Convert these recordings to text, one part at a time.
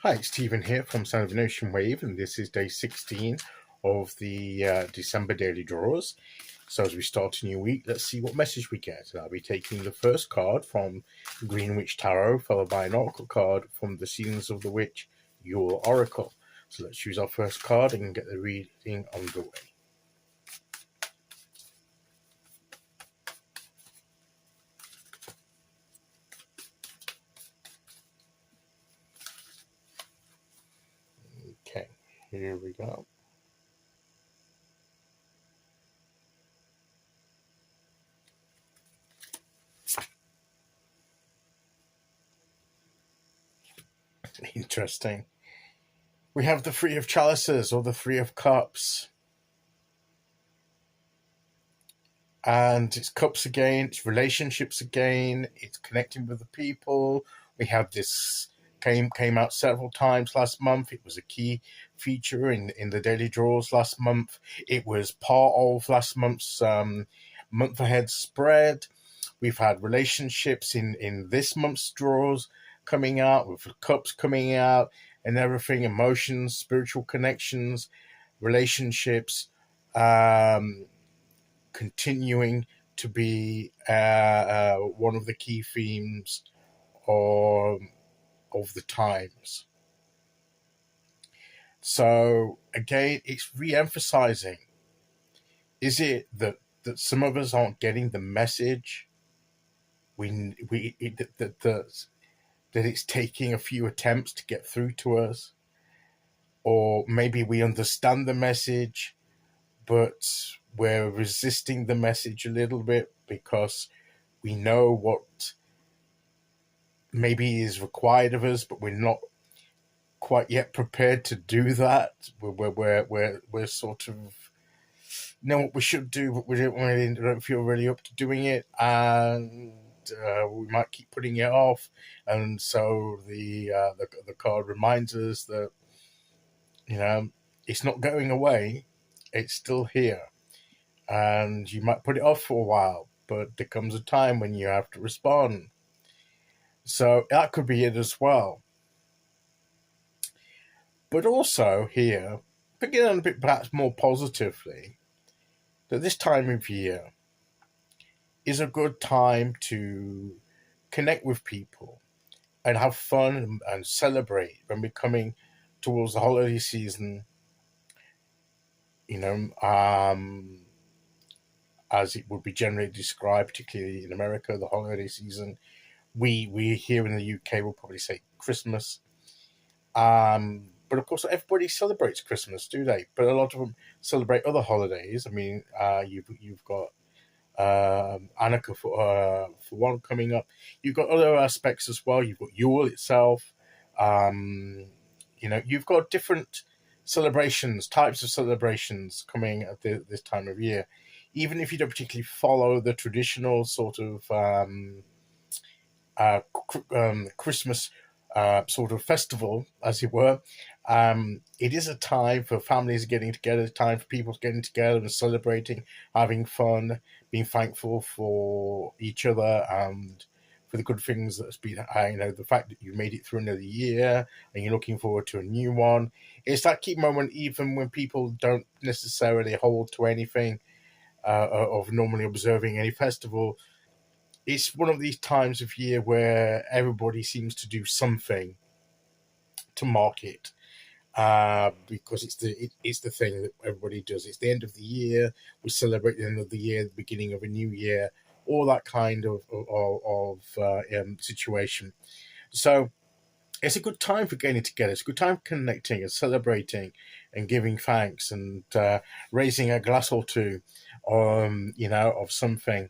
Hi, it's Stephen here from Sound of an Ocean Wave, and this is day 16 of the December daily draws. So as we start a new week, let's see what message we get. And I'll be taking the first card from Greenwich Tarot, followed by an oracle card from the Seasons of the Witch Yule Oracle. So let's choose our first card and get the reading underway. Okay, here we go. Interesting. We have the Three of Chalices or the Three of Cups. And it's cups again, it's relationships again, it's connecting with the people. We have this came out several times last month. It was a key feature in the daily draws last month. It was part of last month's month ahead spread. We've had relationships in this month's draws coming out, with cups coming out and everything, emotions, spiritual connections, relationships, continuing to be one of the key themes of the times. So again, it's re-emphasizing, is it that some of us aren't getting the message? That it's taking a few attempts to get through to us, or maybe we understand the message, but we're resisting the message a little bit because we know what maybe is required of us, but we're not quite yet prepared to do that. We're sort of know what we should do, but we don't feel really up to doing it, and we might keep putting it off. And so the card reminds us that it's not going away; it's still here, and you might put it off for a while, but there comes a time when you have to respond. So that could be it as well. But also here, picking on a bit perhaps more positively, that this time of year is a good time to connect with people and have fun and celebrate when we're coming towards the holiday season. As it would be generally described, particularly in America, the holiday season. We here in the UK will probably say Christmas. But of course, everybody celebrates Christmas, do they? But a lot of them celebrate other holidays. I mean, you've got Hanukkah for one coming up. You've got other aspects as well. You've got Yule itself. You've got different celebrations, types of celebrations coming at this time of year. Even if you don't particularly follow the traditional sort of Christmas sort of festival, as it were, it is a time for families getting together, a time for people getting together and celebrating, having fun, being thankful for each other and for the good things that's been, the fact that you made it through another year and you're looking forward to a new one. It's that key moment, even when people don't necessarily hold to anything of normally observing any festival. It's one of these times of year where everybody seems to do something to mark it, because it's the thing that everybody does. It's the end of the year. We celebrate the end of the year, the beginning of a new year, all that kind of situation. So it's a good time for getting together. It's a good time for connecting and celebrating and giving thanks and raising a glass or two, of something.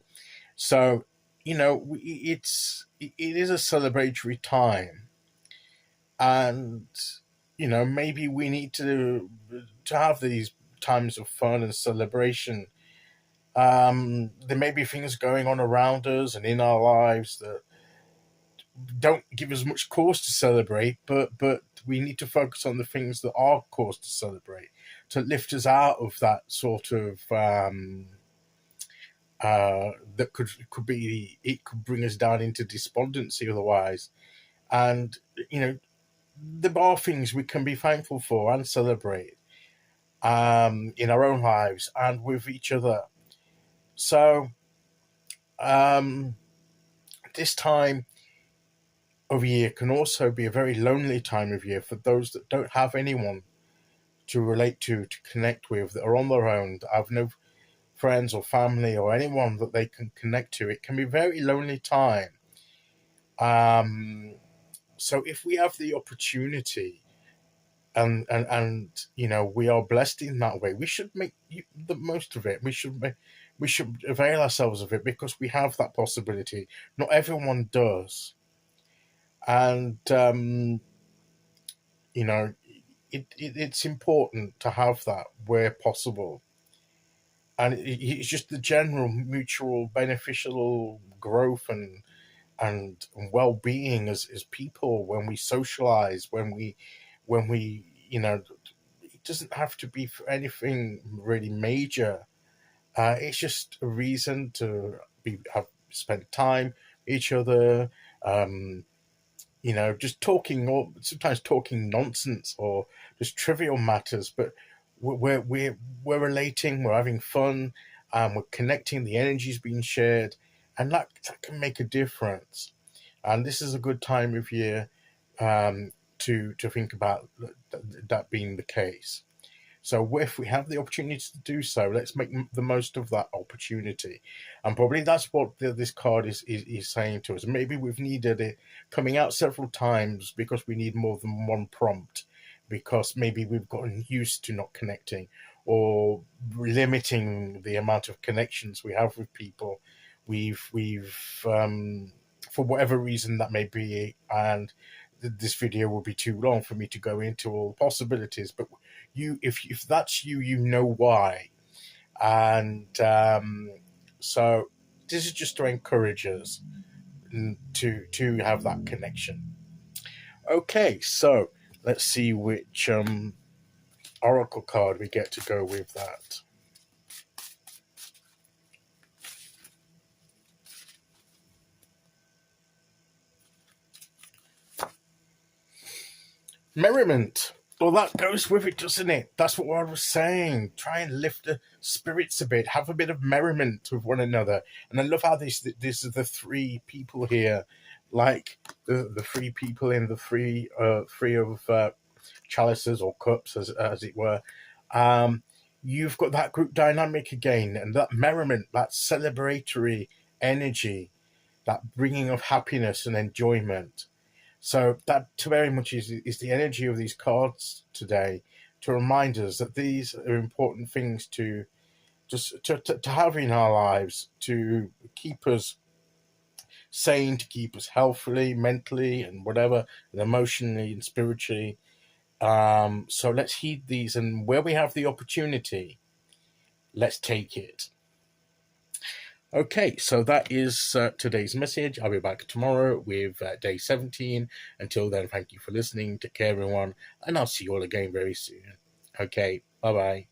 So it is a celebratory time, and maybe we need to have these times of fun and celebration. There may be things going on around us and in our lives that don't give us much cause to celebrate, but we need to focus on the things that are cause to celebrate, to lift us out of that sort of that could bring us down into despondency otherwise. And there are things we can be thankful for and celebrate in our own lives and with each other. So um, this time of year can also be a very lonely time of year for those that don't have anyone to relate to connect with, that are on their own, that have no friends or family or anyone that they can connect to. It can be a very lonely time. Um, so if we have the opportunity and we are blessed in that way, we should make the most of it. We should avail ourselves of it because we have that possibility. Not everyone does, and you know it's important to have that where possible. And it's just the general mutual beneficial growth and well-being as people when we socialize, when we it doesn't have to be for anything really major. It's just a reason to have spend time with each other. um, just talking, or sometimes talking nonsense or just trivial matters, but we're relating, we're having fun, we're connecting, the energy's being shared, and that can make a difference. And this is a good time of year to think about that being the case. So if we have the opportunity to do so, let's make the most of that opportunity. And probably that's what this card is saying to us. Maybe we've needed it coming out several times because we need more than one prompt, because maybe we've gotten used to not connecting or limiting the amount of connections we have with people. We've for whatever reason that may be, and this video will be too long for me to go into all the possibilities, but if that's you, you know why. And so this is just to encourage us to have that connection. Okay, so let's see which oracle card we get to go with that. Merriment. Well, that goes with it, doesn't it? That's what I was saying. Try and lift the spirits a bit. Have a bit of merriment with one another. And I love how this are the three people here, like the three people in the three of chalices or cups, as it were. You've got that group dynamic again, and that merriment, that celebratory energy, that bringing of happiness and enjoyment. So that very much is the energy of these cards today, to remind us that these are important things to just to have in our lives, to keep us sane, to keep us healthily, mentally, and whatever, and emotionally and spiritually. So let's heed these, and where we have the opportunity, let's take it. Okay, so that is today's message. I'll be back tomorrow with day 17. Until then, thank you for listening. Take care, everyone, and I'll see you all again very soon. Okay, bye bye.